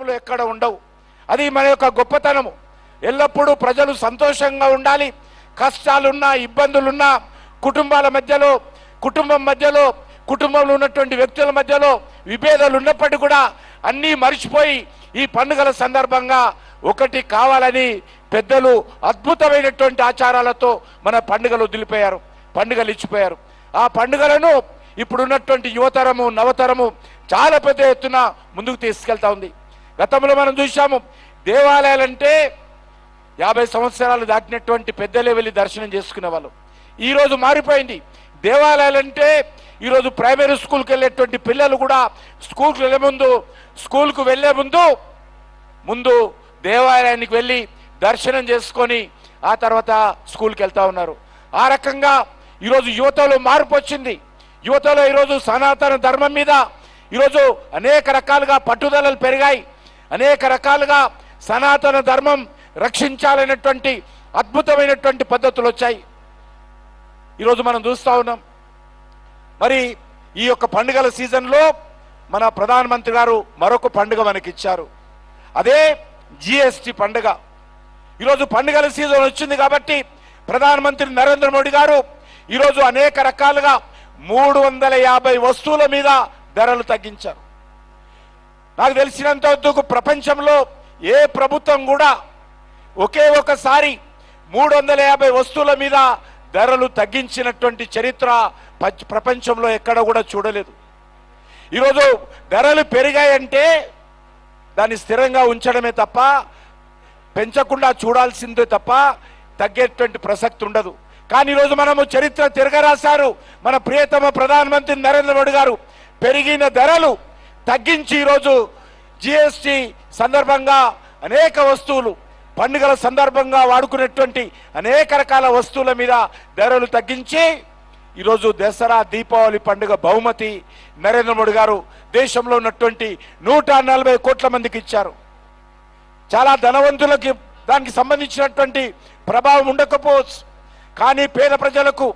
రాష్ట్రంలో ఎక్కడ ఉండవు. అది మన యొక్క గొప్పతనము. ఎల్లప్పుడూ ప్రజలు సంతోషంగా ఉండాలి. కష్టాలున్నా ఇబ్బందులున్నా కుటుంబాల మధ్యలో, కుటుంబం మధ్యలో, కుటుంబంలో ఉన్నటువంటి వ్యక్తుల మధ్యలో విభేదాలు ఉన్నప్పటికీ కూడా అన్నీ మర్చిపోయి ఈ పండుగల సందర్భంగా ఒకటి కావాలని పెద్దలు అద్భుతమైనటువంటి ఆచారాలతో మన పండుగలు వదిలిపోయారు, పండుగలు ఇచ్చిపోయారు. ఆ పండుగలను ఇప్పుడున్నటువంటి యువతరము, నవతరము చాలా పెద్ద ఎత్తున ముందుకు తీసుకెళ్తా ఉంది. గతంలో మనం చూసాము, దేవాలయాలంటే 50 సంవత్సరాలు దాటినటువంటి పెద్దలే వెళ్ళి దర్శనం చేసుకునే వాళ్ళు. ఈరోజు మారిపోయింది. దేవాలయాలంటే ఈరోజు ప్రైమరీ స్కూల్కి వెళ్ళేటువంటి పిల్లలు కూడా స్కూల్కు వెళ్ళే ముందు దేవాలయానికి వెళ్ళి దర్శనం చేసుకొని ఆ తర్వాత స్కూల్కి వెళ్తా ఉన్నారు. ఆ రకంగా ఈరోజు యువతలో మార్పు వచ్చింది. యువతలో ఈరోజు సనాతన ధర్మం మీద ఈరోజు అనేక రకాలుగా పట్టుదలలు పెరిగాయి. అనేక రకాలుగా సనాతన ధర్మం రక్షించాలనేటువంటి అద్భుతమైనటువంటి పద్ధతులు వచ్చాయి. ఈరోజు మనం చూస్తూ ఉన్నాం. మరి ఈ యొక్క పండుగల సీజన్లో మన ప్రధానమంత్రి గారు మరొక పండుగ మనకిచ్చారు. అదే జిఎస్టి పండుగ. ఈరోజు పండుగల సీజన్ వచ్చింది కాబట్టి ప్రధానమంత్రి నరేంద్ర మోడీ గారు ఈరోజు అనేక రకాలుగా 350 వస్తువుల మీద ధరలు తగ్గించారు. నాకు తెలిసినంత వరకు ప్రపంచంలో ఏ ప్రభుత్వం కూడా ఒకే ఒకసారి 350 వస్తువుల మీద ధరలు తగ్గించినటువంటి చరిత్ర ప్రపంచంలో ఎక్కడ కూడా చూడలేదు. ఈరోజు ధరలు పెరిగాయంటే దాన్ని స్థిరంగా ఉంచడమే తప్ప, పెంచకుండా చూడాల్సిందే తప్ప తగ్గేటువంటి ప్రసక్తి ఉండదు. కానీ ఈరోజు మనము చరిత్ర తిరగరాశారు మన ప్రియతమ ప్రధానమంత్రి నరేంద్ర మోడీ గారు. పెరిగిన ధరలు తగ్గించి ఈరోజు జిఎస్టి సందర్భంగా అనేక వస్తువులు, పండుగల సందర్భంగా వాడుకునేటువంటి అనేక రకాల వస్తువుల మీద ధరలు తగ్గించి ఈరోజు దసరా, దీపావళి పండుగ బహుమతి నరేంద్ర మోడీ గారు దేశంలో ఉన్నటువంటి 140 కోట్ల మందికి ఇచ్చారు. చాలా ధనవంతులకి దానికి సంబంధించినటువంటి ప్రభావం ఉండకపోవచ్చు. కానీ పేద ప్రజలకు,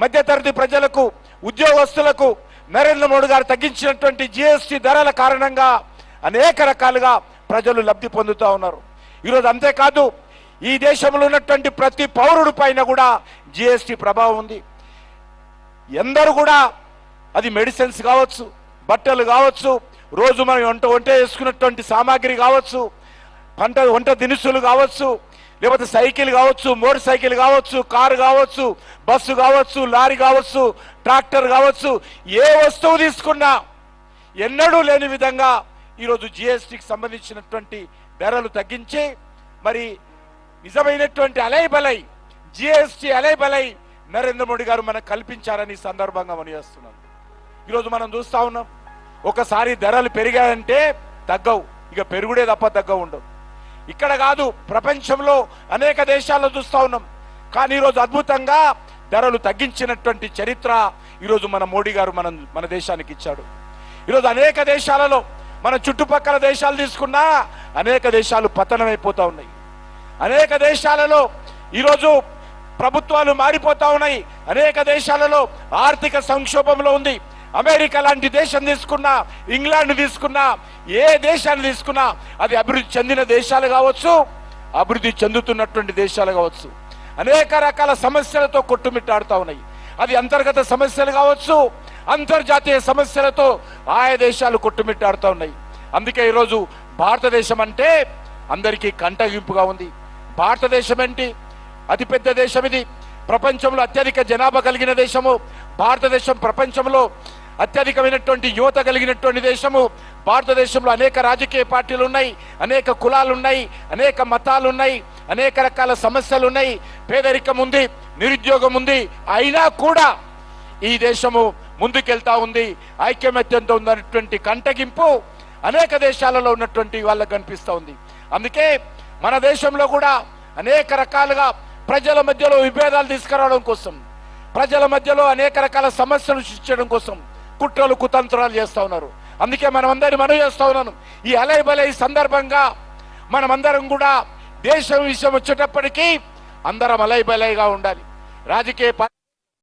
మధ్యతరగతి ప్రజలకు, ఉద్యోగస్తులకు నరేంద్ర మోడీ గారు తగ్గించినటువంటి జిఎస్టి ధరల కారణంగా అనేక రకాలుగా ప్రజలు లబ్ధి పొందుతూ ఉన్నారు. ఈరోజు అంతేకాదు, ఈ దేశంలో ఉన్నటువంటి ప్రతి పౌరుడి పైన కూడా జిఎస్టి ప్రభావం ఉంది. ఎందరూ కూడా అది మెడిసిన్స్ కావచ్చు, బట్టలు కావచ్చు, రోజు మనం వంట వేసుకున్నటువంటి సామాగ్రి కావచ్చు, వంట దినుసులు కావచ్చు, లేకపోతే సైకిల్ కావచ్చు, మోటార్ సైకిల్ కావచ్చు, కారు కావచ్చు, బస్సు కావచ్చు, లారీ కావచ్చు, ట్రాక్టర్ కావచ్చు, ఏ వస్తువు తీసుకున్నా ఎన్నడూ లేని విధంగా ఈరోజు జిఎస్టికి సంబంధించినటువంటి ధరలు తగ్గించి మరి నిజమైనటువంటి అలైబలై, జిఎస్టి అలైబలై నరేంద్ర మోడీ గారు మనకు కల్పించారని సందర్భంగా మనం చేస్తున్నాం. ఈరోజు మనం చూస్తా ఉన్నాం, ఒకసారి ధరలు పెరిగాయంటే తగ్గవు, ఇక పెరుగుడే తప్ప తగ్గవు ఉండవు. ఇక్కడ కాదు, ప్రపంచంలో అనేక దేశాల్లో చూస్తా ఉన్నాం. కానీ ఈరోజు అద్భుతంగా ధరలు తగ్గించినటువంటి చరిత్ర ఈరోజు మన మోడీ గారు మన దేశానికి ఇచ్చాడు. ఈరోజు అనేక దేశాలలో, మన చుట్టుపక్కల దేశాలు తీసుకున్నా అనేక దేశాలు పతనమైపోతా ఉన్నాయి. అనేక దేశాలలో ఈరోజు ప్రభుత్వాలు మారిపోతా ఉన్నాయి. అనేక దేశాలలో ఆర్థిక సంక్షోభంలో ఉంది. అమెరికా లాంటి దేశం తీసుకున్నా, ఇంగ్లాండ్ తీసుకున్నా, ఏ దేశాన్ని తీసుకున్నా అది అభివృద్ధి చెందిన దేశాలు కావచ్చు, అభివృద్ధి చెందుతున్నటువంటి దేశాలు కావచ్చు, అనేక రకాల సమస్యలతో కొట్టుమిట్టాడుతూ ఉన్నాయి. అది అంతర్గత సమస్యలు కావచ్చు, అంతర్జాతీయ సమస్యలతో ఆయా దేశాలు కొట్టుమిట్టాడుతూ ఉన్నాయి. అందుకే ఈరోజు భారతదేశం అంటే అందరికీ కంటగింపుగా ఉంది. భారతదేశం ఏంటి? అతిపెద్ద దేశం ఇది. ప్రపంచంలో అత్యధిక జనాభా కలిగిన దేశము భారతదేశం. ప్రపంచంలో అత్యధికమైనటువంటి యువత కలిగినటువంటి దేశము భారతదేశంలో. అనేక రాజకీయ పార్టీలు ఉన్నాయి, అనేక కులాలు ఉన్నాయి, అనేక మతాలు ఉన్నాయి, అనేక రకాల సమస్యలు ఉన్నాయి, పేదరికం ఉంది, నిరుద్యోగం ఉంది. అయినా కూడా ఈ దేశము ముందుకెళ్తా ఉంది, ఐక్యమత్యంతో ఉన్నటువంటి కంటగింపు అనేక దేశాలలో ఉన్నటువంటి వాళ్ళకు కనిపిస్తూ ఉంది. అందుకే మన దేశంలో కూడా అనేక రకాలుగా ప్రజల మధ్యలో విభేదాలు తీసుకురావడం కోసం, ప్రజల మధ్యలో అనేక రకాల సమస్యలు సృష్టించడం కోసం కుట్రలు కుతంత్రాలు చేస్తూ ఉన్నారు. అందుకే మనమందరినీ మనవి చేస్తూ ఉన్నాను, ఈ అలైబలై సందర్భంగా మనమందరం కూడా దేశం విషయం వచ్చేటప్పటికీ అందరం అలైబలైగా ఉండాలి. రాజకీయ